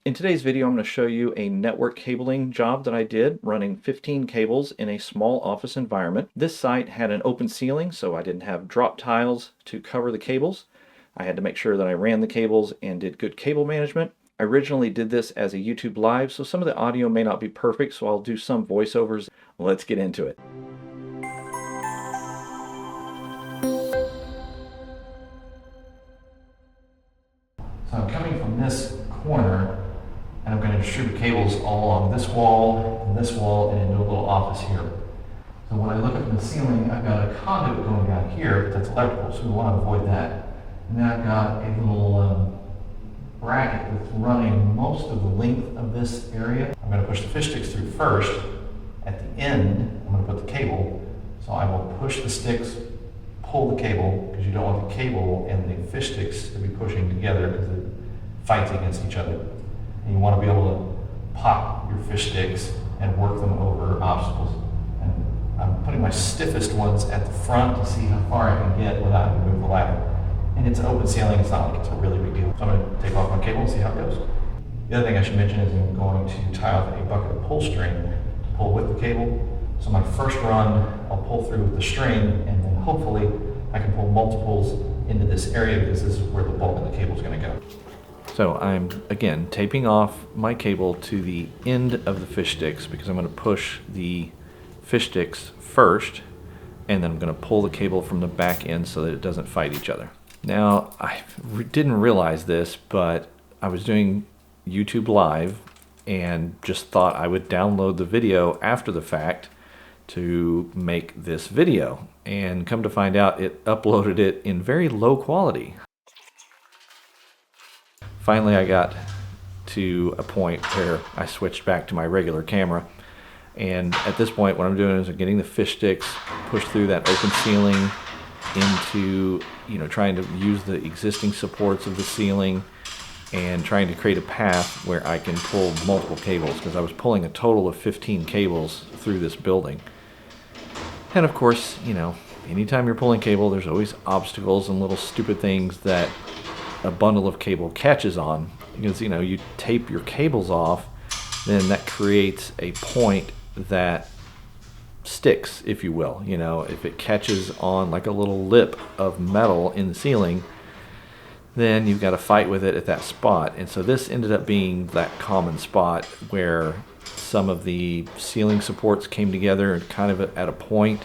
In today's video, I'm going to show you a network cabling job that I did running 15 cables in a small office environment. This site had an open ceiling, so I didn't have drop tiles to cover the cables. I had to make sure that I ran the cables and did good cable management. I originally did this as a YouTube live, so some of the audio may not be perfect, so I'll do some voiceovers. Let's get into it. So I'm coming from this corner, and I'm going to distribute cables all along this wall, and into a little office here. So when I look up in the ceiling, I've got a conduit going down here that's electrical, so we want to avoid that. And then I've got a little bracket that's running most of the length of this area. I'm going to push the fish sticks through first. At the end, I'm going to put the cable. So I will push the sticks, pull the cable, because you don't want the cable and the fish sticks to be pushing together because it fights against each other. And you want to be able to pop your fish sticks and work them over obstacles. And I'm putting my stiffest ones at the front to see how far I can get without having to move the ladder. And it's an open ceiling, it's not like it's a really big deal. So I'm going to take off my cable and see how it goes. The other thing I should mention is I'm going to tie off a bucket of pull string to pull with the cable. So my first run, I'll pull through with the string, and then hopefully I can pull multiples into this area because this is where the bulk of the cable is going to go. So I'm, again, taping off my cable to the end of the fish sticks because I'm going to push the fish sticks first, and then I'm going to pull the cable from the back end so that it doesn't fight each other. Now, I didn't realize this, but I was doing YouTube Live and just thought I would download the video after the fact to make this video. And come to find out, it uploaded it in very low quality. Finally, I got to a point where I switched back to my regular camera. And at this point, what I'm doing is I'm getting the fish sticks pushed through that open ceiling into, trying to use the existing supports of the ceiling and trying to create a path where I can pull multiple cables, because I was pulling a total of 15 cables through this building. And of course, anytime you're pulling cable, there's always obstacles and little stupid things that a bundle of cable catches on. Because, you tape your cables off, then that creates a point that sticks, if you will. If it catches on like a little lip of metal in the ceiling, then you've got to fight with it at that spot. And so this ended up being that common spot where some of the ceiling supports came together and kind of at a point,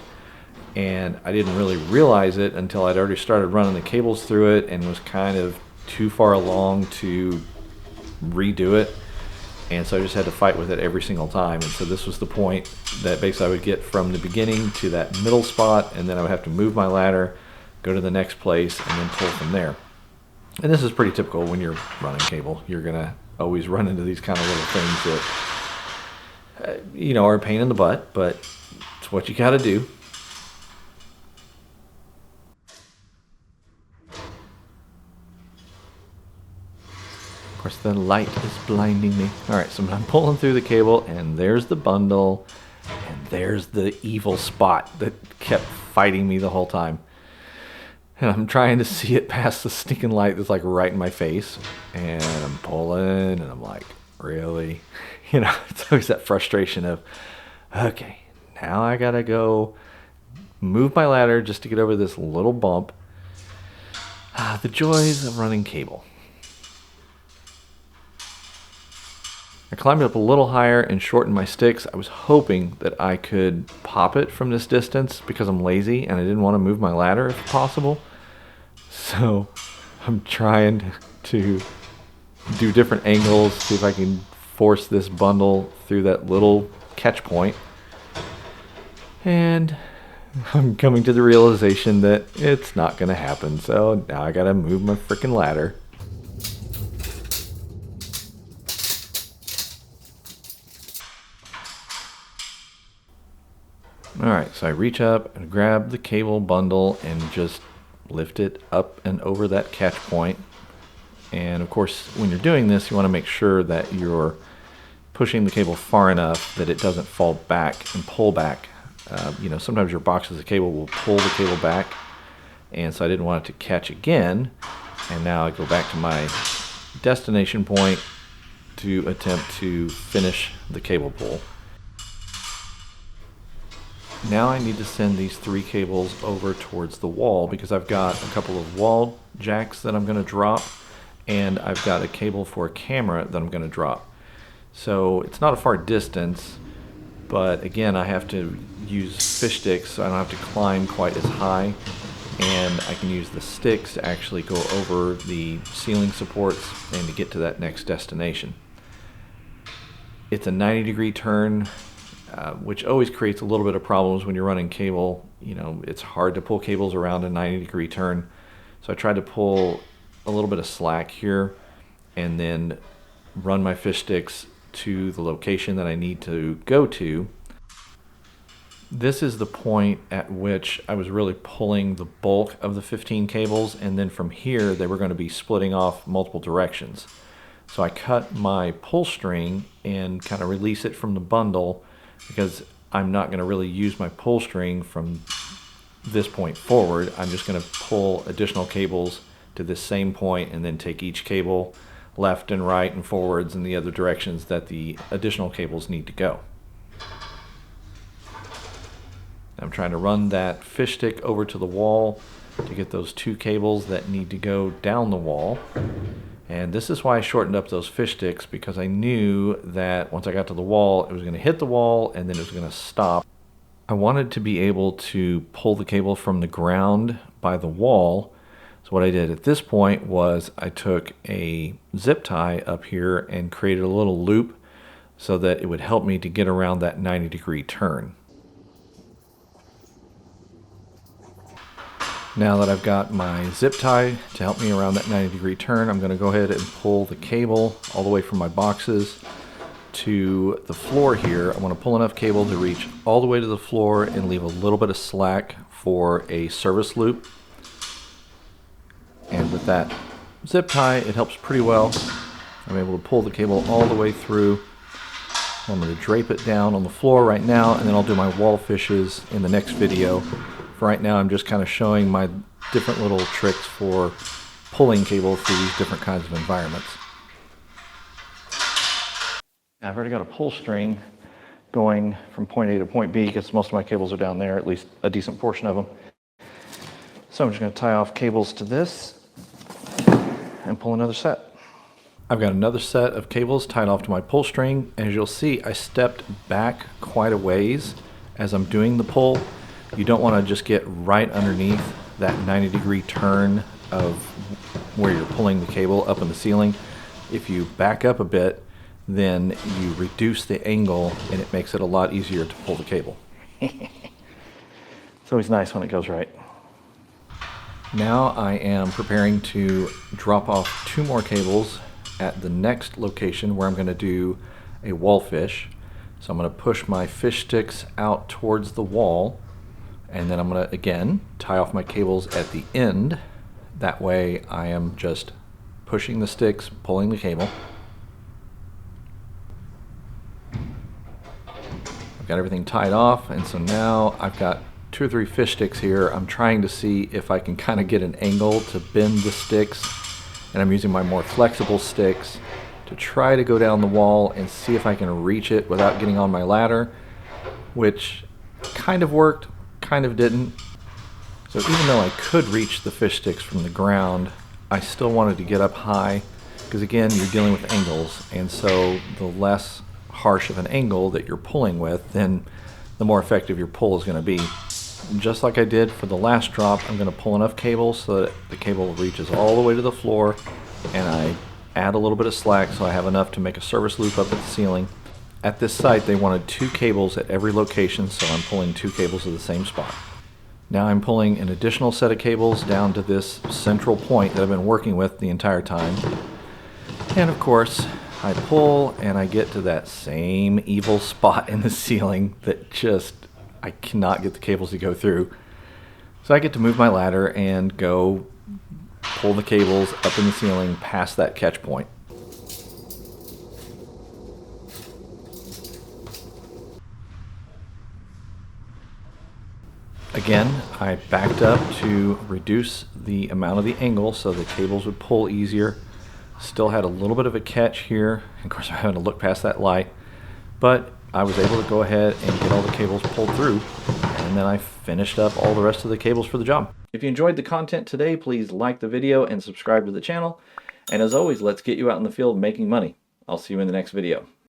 and I didn't really realize it until I'd already started running the cables through it and was kind of too far along to redo it. And so I just had to fight with it every single time. And so this was the point that basically I would get from the beginning to that middle spot, and then I would have to move my ladder, go to the next place, and then pull from there. And this is pretty typical when you're running cable. You're going to always run into these kind of little things that, are a pain in the butt, but it's what you got to do. Of course, the light is blinding me. All right, so I'm pulling through the cable, and there's the bundle, and there's the evil spot that kept fighting me the whole time. And I'm trying to see it past the stinking light that's like right in my face. And I'm pulling, and I'm like, really? It's always that frustration of, okay, now I gotta go move my ladder just to get over this little bump. The joys of running cable. I climbed up a little higher and shortened my sticks. I was hoping that I could pop it from this distance because I'm lazy and I didn't want to move my ladder if possible. So I'm trying to do different angles, see if I can force this bundle through that little catch point. And I'm coming to the realization that it's not going to happen. So now I got to move my freaking ladder. Alright, so I reach up and grab the cable bundle and just lift it up and over that catch point. And of course, when you're doing this, you want to make sure that you're pushing the cable far enough that it doesn't fall back and pull back. Sometimes your boxes of cable will pull the cable back, and so I didn't want it to catch again. And now I go back to my destination point, to attempt to finish the cable pull. Now I need to send these 3 cables over towards the wall because I've got a couple of wall jacks that I'm going to drop, and I've got a cable for a camera that I'm going to drop. So it's not a far distance, but again, I have to use fish sticks so I don't have to climb quite as high, and I can use the sticks to actually go over the ceiling supports and to get to that next destination. It's a 90-degree turn, which always creates a little bit of problems when you're running cable. You know, it's hard to pull cables around a 90-degree turn. So I tried to pull a little bit of slack here and then run my fish sticks to the location that I need to go to. This is the point at which I was really pulling the bulk of the 15 cables, and then from here they were going to be splitting off multiple directions. So I cut my pull string and kind of release it from the bundle because I'm not going to really use my pull string from this point forward. I'm just going to pull additional cables to this same point and then take each cable left and right and forwards in the other directions that the additional cables need to go. I'm trying to run that fish stick over to the wall to get those 2 cables that need to go down the wall. And this is why I shortened up those fish sticks, because I knew that once I got to the wall, it was going to hit the wall and then it was going to stop. I wanted to be able to pull the cable from the ground by the wall. So what I did at this point was I took a zip tie up here and created a little loop so that it would help me to get around that 90-degree turn. Now that I've got my zip tie to help me around that 90-degree turn, I'm going to go ahead and pull the cable all the way from my boxes to the floor here. I want to pull enough cable to reach all the way to the floor and leave a little bit of slack for a service loop. And with that zip tie, it helps pretty well. I'm able to pull the cable all the way through. I'm going to drape it down on the floor right now, and then I'll do my wall fishes in the next video. For right now, I'm just kind of showing my different little tricks for pulling cable through these different kinds of environments. I've already got a pull string going from point A to point B because most of my cables are down there, at least a decent portion of them. So I'm just going to tie off cables to this and pull another set. I've got another set of cables tied off to my pull string, and as you'll see, I stepped back quite a ways as I'm doing the pull. You don't want to just get right underneath that 90-degree turn of where you're pulling the cable up in the ceiling. If you back up a bit, then you reduce the angle and it makes it a lot easier to pull the cable. It's always nice when it goes right. Now I am preparing to drop off 2 more cables at the next location where I'm going to do a wall fish. So I'm going to push my fish sticks out towards the wall, and then I'm going to again tie off my cables at the end. That way I am just pushing the sticks, pulling the cable. I've got everything tied off, and so now I've got 2 or 3 fish sticks here. I'm trying to see if I can kind of get an angle to bend the sticks, and I'm using my more flexible sticks to try to go down the wall and see if I can reach it without getting on my ladder, which kind of worked, kind of didn't. So even though I could reach the fish sticks from the ground, I still wanted to get up high, because again, you're dealing with angles, and so the less harsh of an angle that you're pulling with, then the more effective your pull is going to be. Just like I did for the last drop, I'm going to pull enough cable so that the cable reaches all the way to the floor, and I add a little bit of slack so I have enough to make a service loop up at the ceiling. At this site, they wanted 2 cables at every location, so I'm pulling 2 cables to the same spot. Now I'm pulling an additional set of cables down to this central point that I've been working with the entire time. And of course, I pull and I get to that same evil spot in the ceiling that just, I cannot get the cables to go through. So I get to move my ladder and go pull the cables up in the ceiling past that catch point. Again, I backed up to reduce the amount of the angle so the cables would pull easier. Still had a little bit of a catch here. Of course, I'm having to look past that light, but I was able to go ahead and get all the cables pulled through, and then I finished up all the rest of the cables for the job. If you enjoyed the content today, please like the video and subscribe to the channel. And as always, let's get you out in the field making money. I'll see you in the next video.